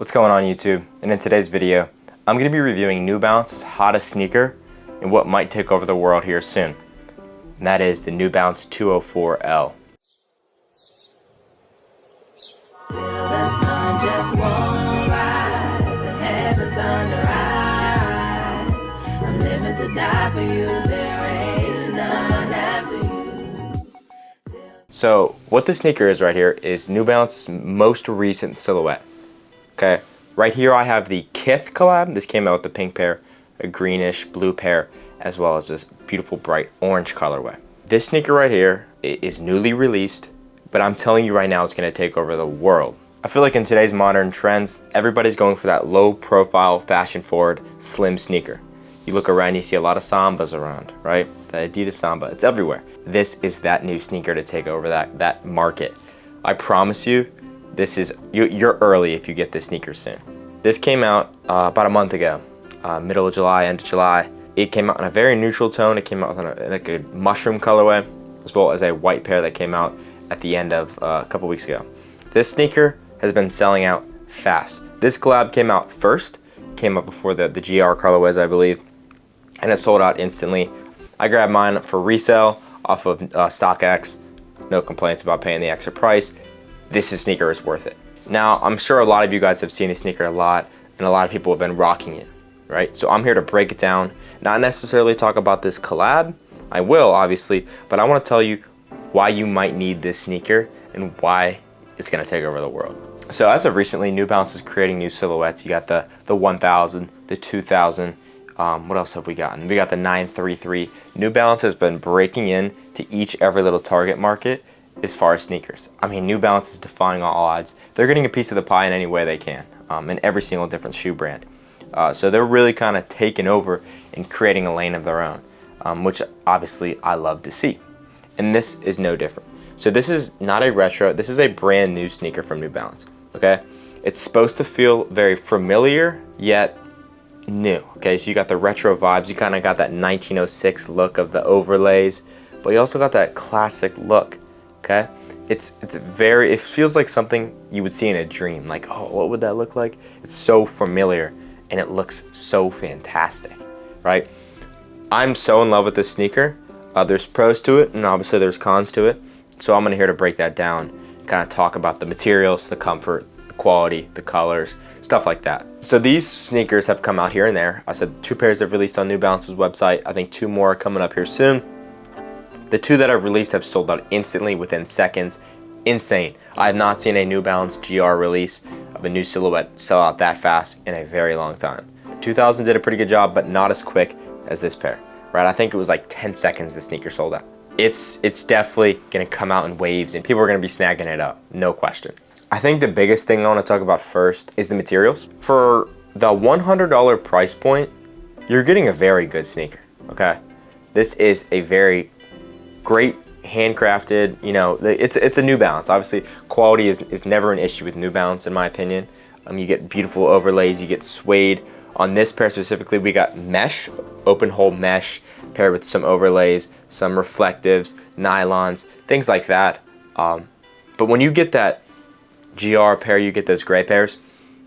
What's going on YouTube? And in today's video, I'm going to be reviewing New Balance's hottest sneaker and what might take over the world here soon. And that is the New Balance 204L. Till the sun just won't rise and heaven's under eyes. I'm living to die for you, there ain't none after you. So what this sneaker is right here is New Balance's most recent silhouette. Okay, right here I have the Kith collab. This came out with the pink pair, a greenish blue pair, as well as this beautiful bright orange colorway. This sneaker right here is newly released, but I'm telling you right now it's going to take over the world. I feel like in today's modern trends, everybody's going for that low profile, fashion forward, slim sneaker. You look around, you see a lot of Sambas around, right? The Adidas Samba, it's everywhere. This is that new sneaker to take over that market. I promise you, this is, you're early if you get this sneaker soon. This came out about a month ago, middle of July, end of July. It came out in a very neutral tone. It came out with like a mushroom colorway, as well as a white pair that came out at the end of a couple weeks ago. This sneaker has been selling out fast. This collab came out first, came out before the GR colorways, I believe, and it sold out instantly. I grabbed mine for resale off of StockX. No complaints about paying the extra price. This sneaker is worth it. Now, I'm sure a lot of you guys have seen this sneaker a lot, and a lot of people have been rocking it, right? So I'm here to break it down, not necessarily talk about this collab. I will, obviously, but I want to tell you why you might need this sneaker and why it's going to take over the world. So as of recently, New Balance is creating new silhouettes. You got the 1000, the 2000. What else have we gotten? We got the 933. New Balance has been breaking in to every little target market as far as sneakers. I mean, New Balance is defying all odds. They're getting a piece of the pie in any way they can, in every single different shoe brand. So they're really kind of taking over and creating a lane of their own, which obviously I love to see. And this is no different. So this is not a retro, this is a brand new sneaker from New Balance, okay? It's supposed to feel very familiar, yet new, okay? So you got the retro vibes, you kind of got that 1906 look of the overlays, but you also got that classic look. Okay, it feels like something you would see in a dream. Like, oh, what would that look like? It's so familiar and it looks so fantastic, right? I'm so in love with this sneaker. There's pros to it and obviously there's cons to it. So I'm here to break that down, kind of talk about the materials, the comfort, the quality, the colors, stuff like that. So these sneakers have come out here and there. I said 2 pairs have released on New Balance's website. I think 2 more are coming up here soon. The 2 that I've released have sold out instantly within seconds. Insane. I have not seen a New Balance GR release of a new silhouette sell out that fast in a very long time. The 2000 did a pretty good job, but not as quick as this pair, right? I think it was like 10 seconds the sneaker sold out. It's definitely gonna come out in waves and people are gonna be snagging it up, no question. I think the biggest thing I wanna talk about first is the materials. For the $100 price point, you're getting a very good sneaker, okay? This is a very great handcrafted, you know, it's a New Balance. Obviously, quality is never an issue with New Balance in my opinion. You get beautiful overlays, you get suede. On this pair specifically, we got mesh, open hole mesh, paired with some overlays, some reflectives, nylons, things like that. But when you get that GR pair, you get those gray pairs,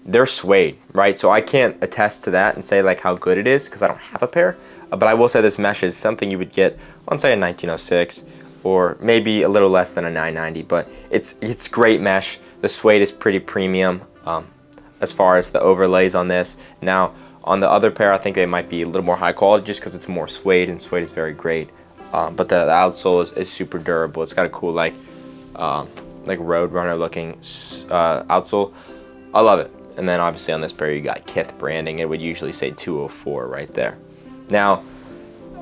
they're suede, right? So I can't attest to that and say like how good it is because I don't have a pair. But I will say this mesh is something you would get on say a 1906 or maybe a little less than a 990, but it's great mesh. The suede is pretty premium as far as the overlays on this. Now on the other pair, I think they might be a little more high quality just because it's more suede and suede is very great. But the outsole is super durable. It's got a cool like Roadrunner looking outsole. I love it. And then obviously on this pair you got Kith branding. It would usually say 204 right there. Now,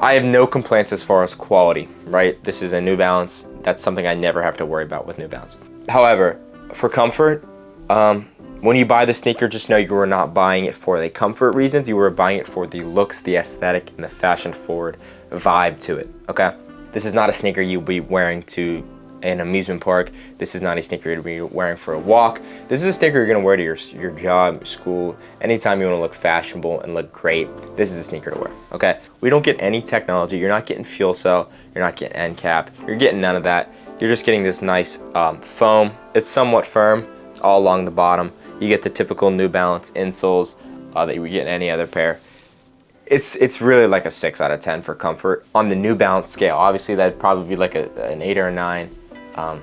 I have no complaints as far as quality, right? This is a New Balance. That's something I never have to worry about with New Balance. However, for comfort, when you buy the sneaker, just know you are not buying it for the comfort reasons. You are buying it for the looks, the aesthetic, and the fashion forward vibe to it, okay? This is not a sneaker you'll be wearing to an amusement park. This is not a sneaker you'll be wearing for a walk. This is a sneaker you're gonna wear to your job, your school, anytime you wanna look fashionable and look great. This is a sneaker to wear, okay? We don't get any technology. You're not getting fuel cell. You're not getting end cap. You're getting none of that. You're just getting this nice foam. It's somewhat firm all along the bottom. You get the typical New Balance insoles that you would get in any other pair. It's really like a 6 out of 10 for comfort. On the New Balance scale, obviously that'd probably be like an 8 or a 9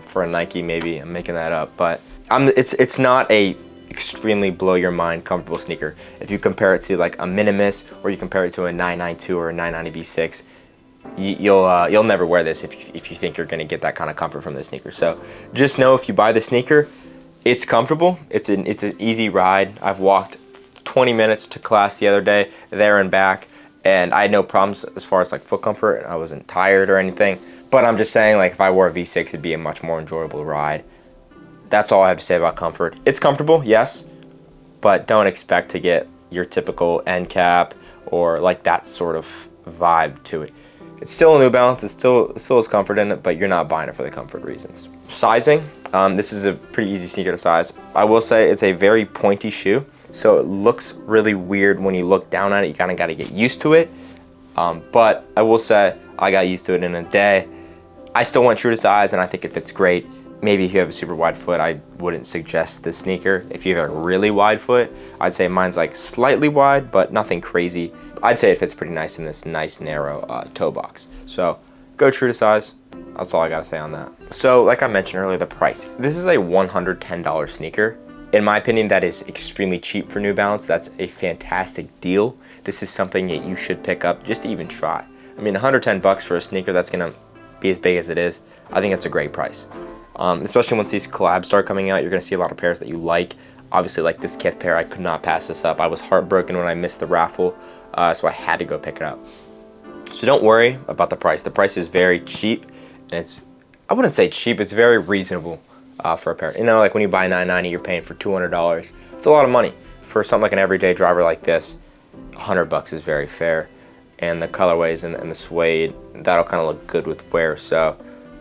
for a Nike maybe. I'm making that up, but it's not a extremely blow your mind comfortable sneaker. If you compare it to like a Minimus, or you compare it to a 992 or a 990 B6, you'll never wear this if you think you're gonna get that kind of comfort from this sneaker. So just know if you buy the sneaker, it's comfortable. It's an easy ride. I've walked 20 minutes to class the other day, there and back, and I had no problems as far as like foot comfort. I wasn't tired or anything. But I'm just saying, like, if I wore a V6, it'd be a much more enjoyable ride. That's all I have to say about comfort. It's comfortable, yes, but don't expect to get your typical end cap or like that sort of vibe to it. It's still a New Balance. It still has comfort in it, but you're not buying it for the comfort reasons. Sizing, this is a pretty easy sneaker to size. I will say it's a very pointy shoe, so it looks really weird when you look down at it. You kind of got to get used to it, but I will say I got used to it in a day. I still went true to size, and I think it fits great. Maybe if you have a super wide foot, I wouldn't suggest this sneaker. If you have a really wide foot, I'd say mine's like slightly wide, but nothing crazy. I'd say it fits pretty nice in this nice narrow toe box. So go true to size. That's all I gotta say on that. So like I mentioned earlier, the price. This is a $110 sneaker. In my opinion, that is extremely cheap for New Balance. That's a fantastic deal. This is something that you should pick up just to even try. I mean, 110 bucks for a sneaker that's gonna be as big as it is, I think it's a great price. Especially once these collabs start coming out, you're gonna see a lot of pairs that you like. Obviously, like this Kith pair, I could not pass this up. I was heartbroken when I missed the raffle, so I had to go pick it up. So don't worry about the price. The price is very cheap, and it's, I wouldn't say cheap, it's very reasonable for a pair. You know, like when you buy $990, you're paying for $200. It's a lot of money. For something like an everyday driver like this, 100 bucks is very fair. And the colorways and the suede, that'll kind of look good with wear. So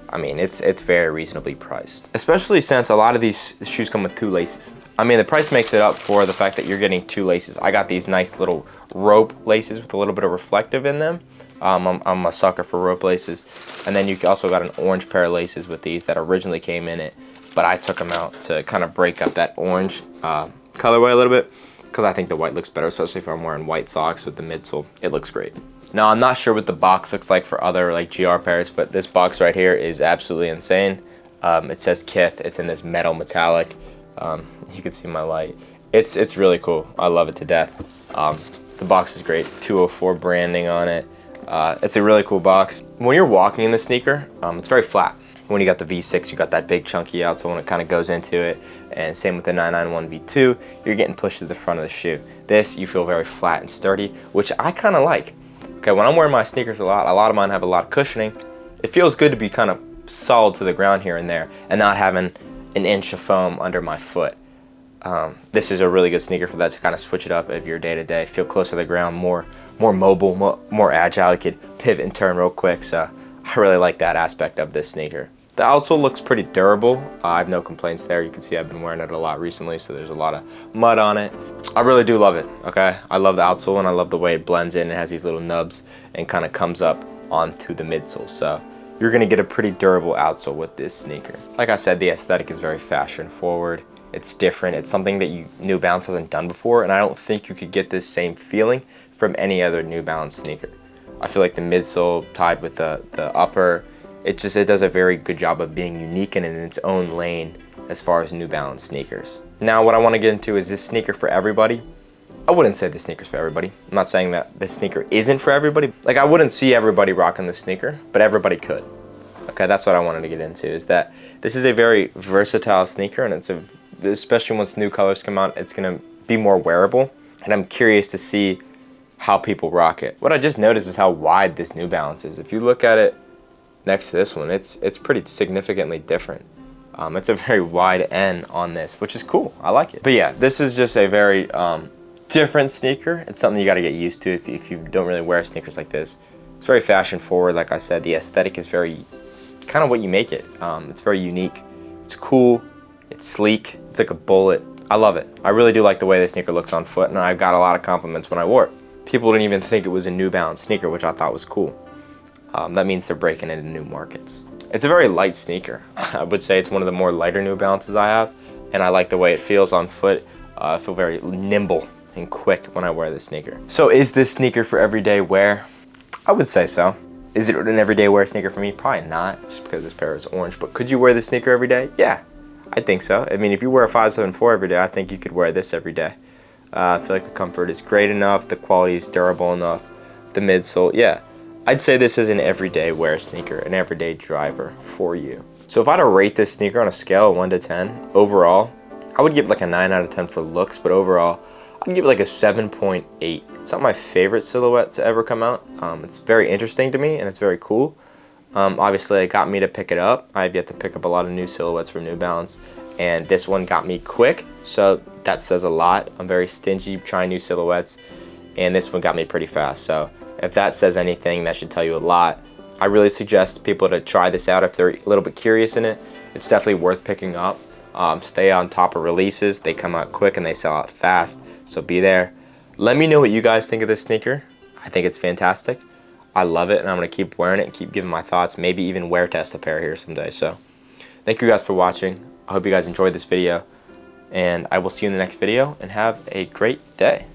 I mean, it's very reasonably priced, especially since a lot of these shoes come with 2 laces. I mean, the price makes it up for the fact that you're getting 2 laces. I got these nice little rope laces with a little bit of reflective in them. I'm a sucker for rope laces. And then you also got an orange pair of laces with these that originally came in it, but I took them out to kind of break up that orange colorway a little bit, because I think the white looks better, especially if I'm wearing white socks with the midsole. It looks great. Now, I'm not sure what the box looks like for other like GR pairs, but this box right here is absolutely insane. It says Kith. It's in this metal metallic. You can see my light. It's really cool. I love it to death. The box is great. 204 branding on it. It's a really cool box. When you're walking in the sneaker, it's very flat. When you got the V6, you got that big chunky outsole when it kind of goes into it. And same with the 991 V2, you're getting pushed to the front of the shoe. This, you feel very flat and sturdy, which I kind of like. Okay, when I'm wearing my sneakers a lot of mine have a lot of cushioning. It feels good to be kind of solid to the ground here and there and not having an inch of foam under my foot. This is a really good sneaker for that, to kind of switch it up of your day-to-day, feel closer to the ground, more mobile, more agile. You could pivot and turn real quick, so I really like that aspect of this sneaker. The outsole looks pretty durable. I have no complaints there. You can see I've been wearing it a lot recently, so there's a lot of mud on it. I really do love it, okay? I love the outsole, and I love the way it blends in. It has these little nubs and kind of comes up onto the midsole, so you're gonna get a pretty durable outsole with this sneaker. Like I said, the aesthetic is very fashion forward. It's different. It's something that New Balance hasn't done before, and I don't think you could get this same feeling from any other New Balance sneaker. I feel like the midsole tied with the upper, it does a very good job of being unique and in its own lane as far as New Balance sneakers. Now, what I want to get into is this sneaker for everybody. I wouldn't say this sneaker's for everybody. I'm not saying that this sneaker isn't for everybody. Like, I wouldn't see everybody rocking this sneaker, but everybody could. Okay, that's what I wanted to get into, is that this is a very versatile sneaker, and especially once new colors come out, it's gonna be more wearable, and I'm curious to see how people rock it. What I just noticed is how wide this New Balance is. If you look at it next to this one, it's pretty significantly different. It's a very wide N on this, which is cool. I like it. But yeah, this is just a very different sneaker. It's something you got to get used to if you don't really wear sneakers like this. It's very fashion forward. Like I said, the aesthetic is very kind of what you make it. It's very unique. It's cool. It's sleek. It's like a bullet. I love it. I really do like the way this sneaker looks on foot, and I got a lot of compliments when I wore it. People didn't even think it was a New Balance sneaker, which I thought was cool. That means they're breaking into new markets. It's a very light sneaker. I would say it's one of the more lighter New Balances I have, and I like the way it feels on foot. I feel very nimble and quick when I wear this sneaker. So is this sneaker for everyday wear? I would say so. Is it an everyday wear sneaker for me? Probably not, just because this pair is orange. But could you wear this sneaker every day? Yeah, I think so. I mean, if you wear a 574 every day, I think you could wear this every day. I feel like the comfort is great enough, the quality is durable enough, the midsole, yeah. I'd say this is an everyday wear sneaker, an everyday driver for you. So if I had to rate this sneaker on a scale of 1 to 10, overall, I would give it like a 9 out of 10 for looks, but overall, I'd give it like a 7.8. It's not my favorite silhouette to ever come out. It's very interesting to me and it's very cool. Obviously, it got me to pick it up. I've yet to pick up a lot of new silhouettes from New Balance, and this one got me quick, so that says a lot. I'm very stingy trying new silhouettes, and this one got me pretty fast. So if that says anything, that should tell you a lot. I really suggest people to try this out if they're a little bit curious in it. It's definitely worth picking up. Stay on top of releases. They come out quick and they sell out fast, so be there. Let me know what you guys think of this sneaker. I think it's fantastic. I love it, and I'm going to keep wearing it and keep giving my thoughts, maybe even wear test a pair here someday. So thank you guys for watching. I hope you guys enjoyed this video, and I will see you in the next video, and have a great day.